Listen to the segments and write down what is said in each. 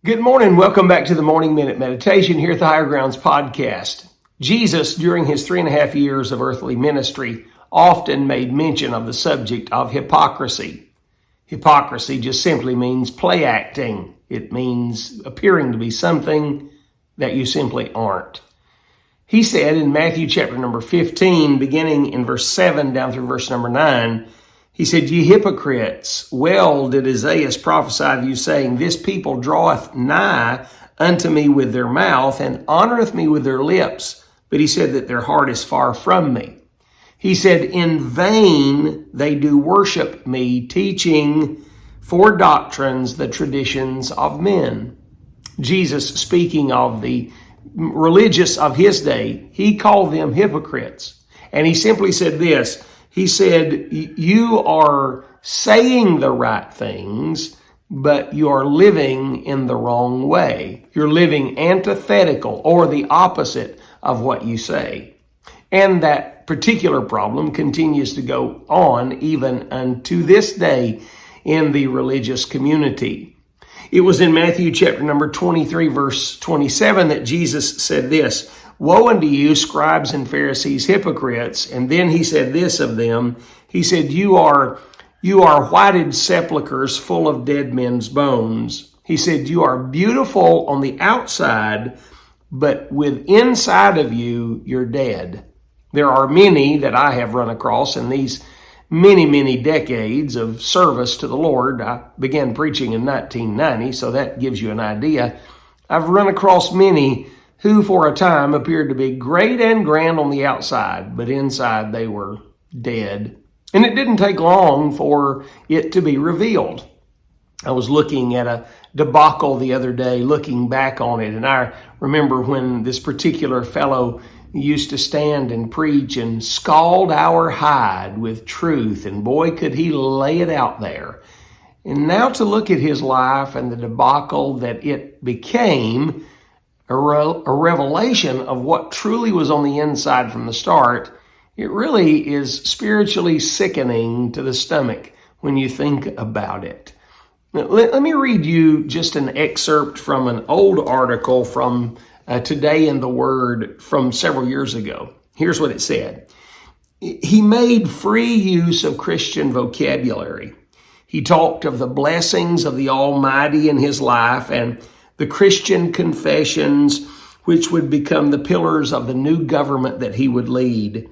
Good morning. Welcome back to the Morning Minute Meditation here at the Higher Grounds podcast. Jesus, during his 3.5 years of earthly ministry, often made mention of the subject of hypocrisy. Hypocrisy just simply means play acting. It means appearing to be something that you simply aren't. He said in Matthew chapter number 15, beginning in verse 7 down through verse number 9, he said, "Ye hypocrites, well did Isaiah prophesy of you, saying, This people draweth nigh unto me with their mouth, and honoreth me with their lips. But he said that their heart is far from me. He said, In vain they do worship me, teaching for doctrines the traditions of men." Jesus, speaking of the religious of his day, he called them hypocrites. And he simply said this. He said, you are saying the right things, but you are living in the wrong way. You're living antithetical or the opposite of what you say. And that particular problem continues to go on even unto this day in the religious community. It was in Matthew chapter number 23, verse 27 that Jesus said this, "Woe unto you, scribes and Pharisees, hypocrites." And then he said this of them. He said, You are whited sepulchres full of dead men's bones. He said, you are beautiful on the outside, but with inside of you, you're dead. There are many that I have run across in these many decades of service to the Lord. I began preaching in 1990, so that gives you an idea. I've run across many who for a time appeared to be great and grand on the outside, but inside they were dead. And it didn't take long for it to be revealed. I was looking at a debacle the other day, looking back on it, and I remember when this particular fellow used to stand and preach and scald our hide with truth, and boy, could he lay it out there. And now to look at his life and the debacle that it became, a revelation of what truly was on the inside from the start, it really is spiritually sickening to the stomach when you think about it. Now, let me read you just an excerpt from an old article from Today in the Word from several years ago. Here's what it said. He made free use of Christian vocabulary. He talked of the blessings of the Almighty in his life and the Christian confessions which would become the pillars of the new government that he would lead.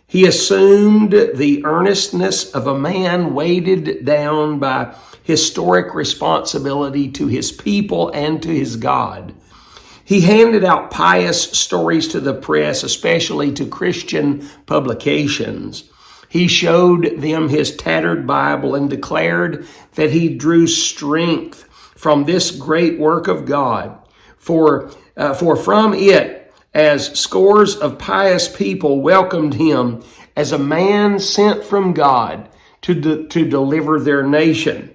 He assumed the earnestness of a man weighted down by historic responsibility to his people and to his God. He handed out pious stories to the press, especially to Christian publications. He showed them his tattered Bible and declared that he drew strength from this great work of God. For from it, as scores of pious people welcomed him as a man sent from God to deliver their nation.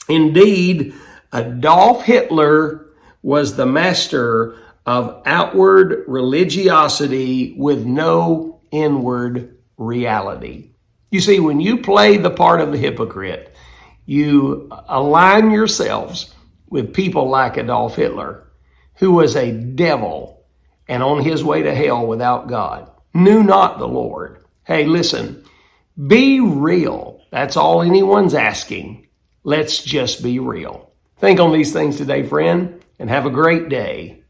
Indeed, Adolf Hitler was the master of outward religiosity with no inward reality. You see, when you play the part of the hypocrite, you align yourselves with people like Adolf Hitler, who was a devil and on his way to hell without God, knew not the Lord. Hey, listen, be real. That's all anyone's asking. Let's just be real. Think on these things today, friend, and have a great day.